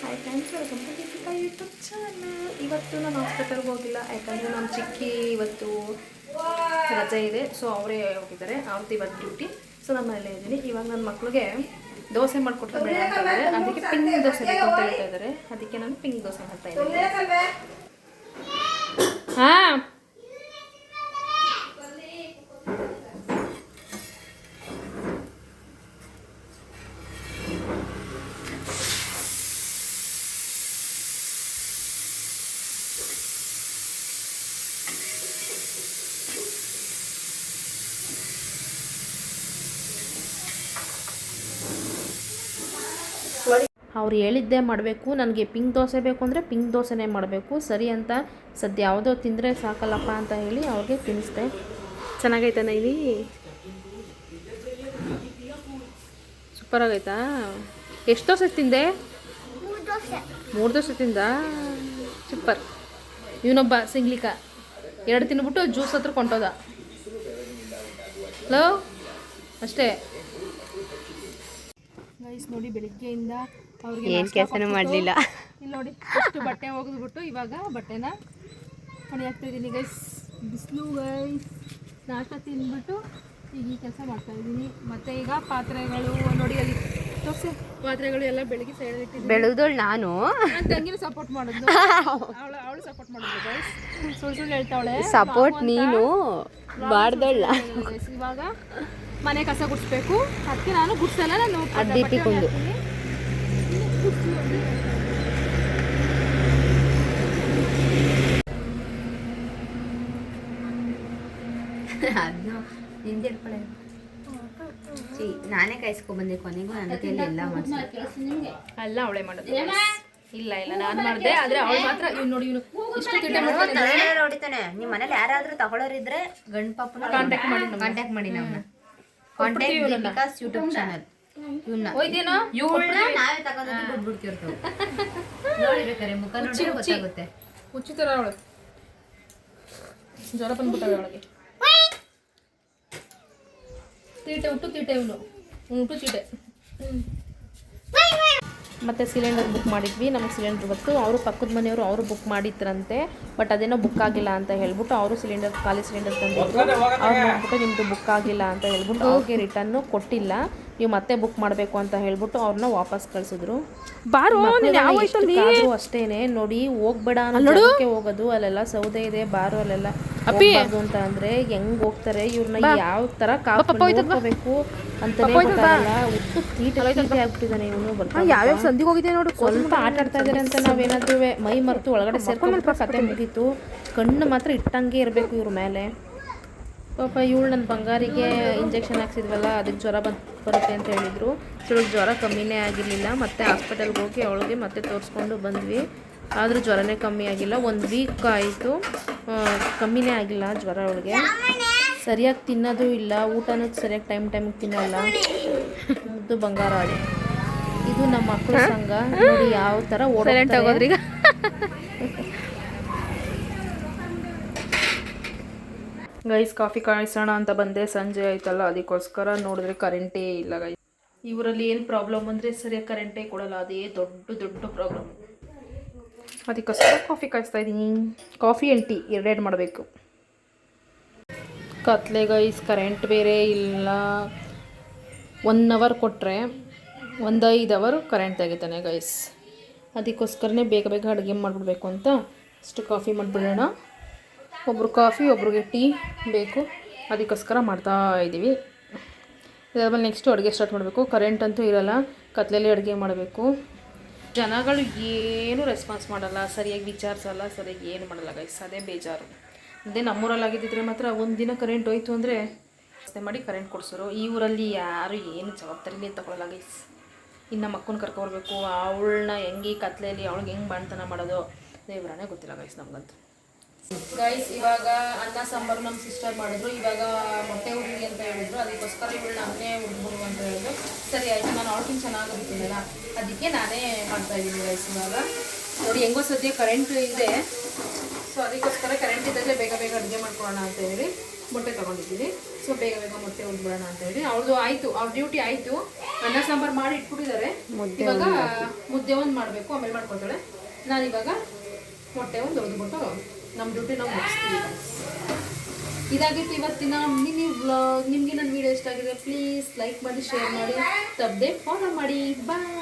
Hi friends, welcome to Deepika YouTube channel. ಇವತ್ತು ನಾನು ಹಾಸ್ಪಿಟಲ್ಗೆ ಹೋಗಿಲ್ಲ, ಯಾಕಂದರೆ ನಮ್ಮ ಚಿಕ್ಕಿ ಇವತ್ತು ರಜೆ ಇದೆ. ಸೊ ಅವರೇ ಹೋಗಿದ್ದಾರೆ, ಅವ್ರದ್ದು ಇವತ್ತು ಡ್ಯೂಟಿ. ಸೊ ನಾನು ಮನೇಲೇ ಇದ್ದೀನಿ. ಇವಾಗ ನನ್ನ ಮಕ್ಳಿಗೆ ದೋಸೆ ಮಾಡಿಕೊಟ್ಟು ಬೇಡ ಅಂತ ಇದ್ದಾರೆ, ಅದಕ್ಕೆ ಪಿಂಕ್ ದೋಸೆ ಬೇಕು ಅಂತ ಹೇಳ್ತಾ ಇದ್ದಾರೆ. ಅದಕ್ಕೆ ನಾನು ಪಿಂಕ್ ದೋಸೆ ಮಾಡ್ತಾ ಇದ್ದೀನಿ. ಹಾಂ, ಅವ್ರು ಹೇಳಿದ್ದೇ ಮಾಡಬೇಕು. ನನಗೆ ಪಿಂಕ್ ದೋಸೆ ಬೇಕು ಅಂದರೆ ಪಿಂಕ್ ದೋಸೆನೇ ಮಾಡಬೇಕು ಸರಿ ಅಂತ. ಸದ್ಯ ಯಾವುದೋ ತಿಂದರೆ ಸಾಕಲ್ಲಪ್ಪ ಅಂತ ಹೇಳಿ ಅವ್ರಿಗೆ ತಿನ್ನಿಸ್ದೆ. ಚೆನ್ನಾಗೈತಾ ನೈಲಿ? ಸೂಪರ್ ಆಗೈತಾ? ಎಷ್ಟು ದೋಸೆ ತಿಂದೆ? 3 ದೋಸೆ ತಿಂದ. ಸೂಪರ್. ಇವನೊಬ್ಬ ಸಿಂಗ್ಲಿಕ 2 ತಿನ್ಬಿಟ್ಟು ಜ್ಯೂಸ್ ಹತ್ರ ಕೊಂಟೋದ. ಹಲೋ ಅಷ್ಟೇ ಗೈಸ್. ನೋಡಿ, ಬೆಳಿಗ್ಗೆಯಿಂದ ಅವ್ರಿಗೆ ಏನು ಕೆಲಸನೂ ಮಾಡಲಿಲ್ಲ. ಇಲ್ಲಿ ನೋಡಿ, ಅಷ್ಟು ಬಟ್ಟೆ ಒಗೆದ್ಬಿಟ್ಟು ಇವಾಗ ಬಟ್ಟೆನ ಮನೆ ಹಾಕ್ತಾಯಿದ್ದೀನಿ ಗೈಸ್. ಬಿಸಿಲು ಗೈಸ್. ನಾಷ್ಟ ತಿಂದ್ಬಿಟ್ಟು ಈಗ ಈ ಕೆಲಸ ಮಾಡ್ತಾಯಿದ್ದೀನಿ. ಮತ್ತು ಈಗ ಪಾತ್ರೆಗಳು ನೋಡಿ, ಅಲ್ಲಿ ತೋರಿಸಿ. ಪಾತ್ರೆಗಳು ಎಲ್ಲ ಬೆಳಗ್ಗೆ ಸೈಡ್ ಇಟ್ಟಿದ್ದೀನಿ. ಬೆಳೆದೋಳು ನಾನು. ನನ್ನ ತಂಗಿನೂ ಸಪೋರ್ಟ್ ಮಾಡೋದು, ಅವಳು ಸಪೋರ್ಟ್ ಮಾಡೋದು ಗೈಸ್. ಸುಳ್ಳು ಹೇಳ್ತಾವಳೆ. ಸಪೋರ್ಟ್ ನೀನು ಮಾಡ್ದೋಳ. ಇವಾಗ ಮನೆ ಕಸ ಗುಡಿಸ್ಬೇಕು. ಅದಕ್ಕೆ ನಾನು ಗುಡ್ಸಲ್ಲ, ನಾನು ಅಡ್ಡಿಟ್ಟಿಕೊಂಡು ಅದನ್ನು ನಿಂದೆ ಇಟ್ಕೊಳ್ಳೆ. ನಾನೇ ಕಾಯಿಸ್ಕೊಂಡ್ಬಂದೆ ಕೊನೆಗೂ. ನನ್ನ ಕೈಯಲ್ಲಿ ಎಲ್ಲ ಅಲ್ಲ ಅವಳೇ ಮಾಡೋದು. ಇಲ್ಲ ನಾನು ಮಾಡಿದೆ, ಆದರೆ ಅವಳು ಮಾತ್ರ. ಇವ್ನು ನೋಡಿ, ಇವನು ಎಷ್ಟು ಹೊಡಿತಾನೆ. ನಿಮ್ಮ ಮನೇಲಿ ಯಾರಾದರೂ ತಗೊಳ್ಳೋರಿದ್ರೆ ಗಂಡು ಪಾಪನ ಕಾಂಟ್ಯಾಕ್ಟ್ ಮಾಡಿ ನಮ್ಮನ್ನ. Contact Vikas YouTube channel. ಇವಳನ್ನ ನಾವೇ ತಗೊಂಡು ದುಡ್ಡು ಬಿಡ್ತಿರ್ತೇವೆ. ನೋಡಿಬೇಕಾರೆ ಮುಖ ನೋಡಿ ಗೊತ್ತಾಗುತ್ತೆ. ಹುಚ್ಚಿತರ ಅವಳು. ಜ್ವರ ಬಂದ್ಬಿಟ್ಟವೆ ಅವಳಿಗೆ. ತೀಟೆ ಹುಟ್ಟು ತೀಟೆ ಇವನು ಹುಟ್ಟು ತೀಟೆ. ಮತ್ತು ಸಿಲಿಂಡರ್ ಬುಕ್ ಮಾಡಿದ್ವಿ. ನಮಗೆ ಸಿಲಿಂಡರ್ ಬಂತು. ಅವರು ಪಕ್ಕದ ಮನೆಯವರು ಅವರು ಬುಕ್ ಮಾಡಿದ್ರಂತೆ, ಬಟ್ ಅದೇನೋ ಬುಕ್ ಆಗಿಲ್ಲ ಅಂತ ಹೇಳ್ಬಿಟ್ಟು ಅವರು ಖಾಲಿ ಸಿಲಿಂಡರ್ ತಂದಿದ್ರು. ಅವ್ರು ನೋಡ್ಬಿಟ್ಟು ನಿಮ್ಮದು ಬುಕ್ ಆಗಿಲ್ಲ ಅಂತ ಹೇಳ್ಬಿಟ್ಟು ಅವ್ರಿಗೆ ರಿಟರ್ನು ಕೊಟ್ಟಿಲ್ಲ, ನೀವು ಮತ್ತೆ ಬುಕ್ ಮಾಡಬೇಕು ಅಂತ ಹೇಳ್ಬಿಟ್ಟು ಅವ್ರನ್ನ ವಾಪಸ್ ಕಳಿಸಿದ್ರು. ಆದರೂ ಅಷ್ಟೇನೆ ನೋಡಿ, ಹೋಗ್ಬೇಡ ಅನ್ನೋದಕ್ಕೆ ಹೋಗೋದು. ಅಲ್ಲೆಲ್ಲ ಸೌದೆ ಇದೆ, ಬಾರು ಅಲ್ಲೆಲ್ಲ ಹೋಗ್ಬಾರ್ದು ಅಂತ ಅಂದರೆ ಹೆಂಗೆ ಹೋಗ್ತಾರೆ? ಇವ್ರನ್ನ ಯಾವ ಥರ ಕಾಪಾಡ್ಕೋಬೇಕು ಅಂತಾನೆ ಗೊತ್ತಾಗಲ್ಲ. ಒಟ್ಟು ತೀಟೆ ಆಗ್ಬಿಟ್ಟಿದ್ದಾನೆ ಇವನು. ಯಾವ್ಯಾವ ಸಂದಿಗೆ ಹೋಗಿದೆ ನೋಡು. ಸ್ವಲ್ಪ ಆಟ ಆಡ್ತಾ ಇದ್ದಾರೆ ಅಂತ ನಾವೇನಾದ್ರೂ ಮೈ ಮರೆತು ಒಳಗಡೆ ಸೇರ್ಕೊಂಡು ಕತೆ ಮುಗೀತು. ಕಣ್ಣು ಮಾತ್ರ ಇಟ್ಟಂಗೆ ಇರಬೇಕು ಇವ್ರ ಮೇಲೆ. ಪಾಪ ಇವಳು ನನ್ನ ಬಂಗಾರಿಗೆ ಇಂಜೆಕ್ಷನ್ ಹಾಕ್ಸಿದ್ವಲ್ಲ, ಅದಕ್ಕೆ ಜ್ವರ ಬರುತ್ತೆ ಅಂತ ಹೇಳಿದರು. ಸೊ ಜ್ವರ ಕಮ್ಮಿನೇ ಆಗಿರಲಿಲ್ಲ. ಮತ್ತೆ ಹಾಸ್ಪಿಟಲ್ಗೆ ಹೋಗಿ ಅವಳಿಗೆ ಮತ್ತೆ ತೋರಿಸ್ಕೊಂಡು ಬಂದ್ವಿ. ಆದರೂ ಜ್ವರನೇ ಕಮ್ಮಿ ಆಗಿಲ್ಲ. 1 ವೀಕ್ ಆಯಿತು, ಕಮ್ಮಿನೇ ಆಗಿಲ್ಲ ಜ್ವರ. ಅವಳಿಗೆ ಸರಿಯಾಗಿ ತಿನ್ನೋದು ಇಲ್ಲ, ಊಟನೂ ಸರಿಯಾಗಿ ಟೈಮಿಗೆ ತಿನ್ನೋಲ್ಲ. ಮುದ್ದು ಬಂಗಾರ ಆಡಿ. ಇದು ನಮ್ಮ ಮಕ್ಕಳ ಸಂಘ ನೋಡಿ ಯಾವ ಥರ ಓಡೋದ್ರೀಗ. ಗೈಸ್, ಕಾಫಿ ಕಾಯಿಸೋಣ ಅಂತ ಬಂದೆ. ಸಂಜೆ ಆಯ್ತಲ್ಲ, ಅದಕ್ಕೋಸ್ಕರ ನೋಡಿದ್ರೆ ಕರೆಂಟೇ ಇಲ್ಲ ಗೈಸ್. ಇವರಲ್ಲಿ ಏನು ಪ್ರಾಬ್ಲಮ್ ಅಂದರೆ ಸರಿಯಾಗಿ ಕರೆಂಟೇ ಕೊಡಲ್ಲ. ಅದೇ ದೊಡ್ಡ ಪ್ರಾಬ್ಲಮ್. ಅದಕ್ಕೋಸ್ಕರ ಕಾಫಿ ಕಾಯಿಸ್ತಾ ಇದ್ದೀನಿ. ಕಾಫಿ ಆ್ಯಂಡ್ ಟೀ ಎರಡೆರಡು ಮಾಡಬೇಕು. ಕತ್ಲೆ ಗೈಸ್, ಕರೆಂಟ್ ಬೇರೆ ಇಲ್ಲ. 1 ಅವರ್ ಕೊಟ್ಟರೆ 5 ಅವರ್ ಕರೆಂಟ್ ತೆಗಿತಾನೆ ಗೈಸ್. ಅದಕ್ಕೋಸ್ಕರನೇ ಬೇಗ ಅಡುಗೆ ಮಾಡಿಬಿಡ್ಬೇಕು ಅಂತ ಅಷ್ಟು ಕಾಫಿ ಮಾಡಿಬಿಡೋಣ. ಒಬ್ರು ಕಾಫಿ, ಒಬ್ರಿಗೆ ಟೀ ಬೇಕು. ಅದಕ್ಕೋಸ್ಕರ ಮಾಡ್ತಾ ಇದ್ದೀವಿ. ಇದಾದ್ಮೇಲೆ ನೆಕ್ಸ್ಟು ಅಡುಗೆ ಸ್ಟಾರ್ಟ್ ಮಾಡಬೇಕು. ಕರೆಂಟ್ ಅಂತೂ ಇರೋಲ್ಲ, ಕತ್ಲೆಯಲ್ಲಿ ಅಡುಗೆ ಮಾಡಬೇಕು. ಜನಗಳು ಏನೂ ರೆಸ್ಪಾನ್ಸ್ ಮಾಡಲ್ಲ, ಸರಿಯಾಗಿ ವಿಚಾರಿಸಲ್ಲ, ಸರಿಯಾಗಿ ಏನು ಮಾಡಲ್ಲ ಗೈಸ್. ಅದೇ ಬೇಜಾರು. ಅದೇ ನಮ್ಮೂರಲ್ಲಿ ಆಗಿದ್ದಿದ್ರೆ ಮಾತ್ರ ಒಂದಿನ ಕರೆಂಟ್ ಹೋಯ್ತು ಅಂದರೆ ವ್ಯವಸ್ಥೆ ಮಾಡಿ ಕರೆಂಟ್ ಕೊಡಿಸೋರು. ಈ ಊರಲ್ಲಿ ಯಾರು ಏನು ಜವಾಬ್ದಾರಿನೇ ತಗೊಳ್ಳಲ್ಲ ಗೈಸ್. ಇನ್ನು ಮಕ್ಕಳನ್ನ ಕರ್ಕೊಬರ್ಬೇಕು, ಅವಳನ್ನ ಹೆಂಗೆ ಕತ್ಲೆಯಲ್ಲಿ ಅವಳಿಗೆ ಹೆಂಗೆ ಬಾಣ್ತನ ಮಾಡೋದು ದೇವರೇ ಗೊತ್ತಿಲ್ಲ ಗೈಸ್ ನಮಗಂತೂ. ಗೈಸ್, ಇವಾಗ ಅನ್ನ ಸಾಂಬಾರು ನಮ್ಮ ಸಿಸ್ಟರ್ ಮಾಡಿದ್ರು. ಇವಾಗ ಮೊಟ್ಟೆ ಹುಡುಗಿ ಅಂತ ಹೇಳಿದ್ರು. ಅದಕ್ಕೋಸ್ಕರ ಇವಳನ್ನ ಅನ್ನೇ ಹುಡುಗರು ಅಂತ ಹೇಳಿದ್ರು. ಸರಿ ಆಯಿತು, ನಾನು ಅವ್ರಿಗಿಂತ ಚೆನ್ನಾಗಿ ಬರ್ತೀನಲ್ಲ, ಅದಕ್ಕೆ ನಾನೇ ಮಾಡ್ತಾಯಿದ್ದೀನಿ ಗೈಸ್. ಇವಾಗ ನೋಡಿ ಹೆಂಗೋ ಸದ್ಯ ಕರೆಂಟ್ ಇದೆ. ಸೊ ಅದಕ್ಕೋಸ್ಕರ ಕರೆಂಟ್ ಇದ್ದಾಗಲೇ ಬೇಗ ಅಡುಗೆ ಮಾಡ್ಕೊಳ್ಳೋಣ ಅಂತ ಹೇಳಿ ಮೊಟ್ಟೆ ತೊಗೊಂಡಿದ್ದೀನಿ. ಸೊ ಬೇಗ ಬೇಗ ಮೊಟ್ಟೆ ಹೊಂದ್ಬಿಡೋಣ ಅಂತ ಹೇಳಿ ಅವ್ರದ್ದು ಆಯಿತು, ಅವ್ರ ಡ್ಯೂಟಿ ಆಯಿತು. ಅನ್ನ ಸಾಂಬಾರು ಮಾಡಿ ಇಟ್ಬಿಟ್ಟಿದ್ದಾರೆ. ಇವಾಗ ಮುದ್ದೆ ಒಂದು ಮಾಡಬೇಕು, ಆಮೇಲೆ ಮಾಡ್ಕೊತಾಳೆ. ನಾನಿವಾಗ ಮೊಟ್ಟೆ ಒಂದು ಹೊಡೆದ್ಬಿಟ್ಟು ನಮ್ಮ ಡ್ಯೂಟಿ ನಾವು ಮುಗಿಸ್ತೀವಿ. ಇದಾಗಿತ್ತು ಇವತ್ತಿನ ಮಿನಿ ವ್ಲಾಗ್. ನಿಮಗೆ ನನ್ನ ವೀಡಿಯೋ ಇಷ್ಟ ಆಗಿದೆ ಪ್ಲೀಸ್ ಲೈಕ್ ಮಾಡಿ, ಶೇರ್ ಮಾಡಿ, ತಪ್ಪದೆ ಫಾಲೋ ಮಾಡಿ. ಬಾಯ್.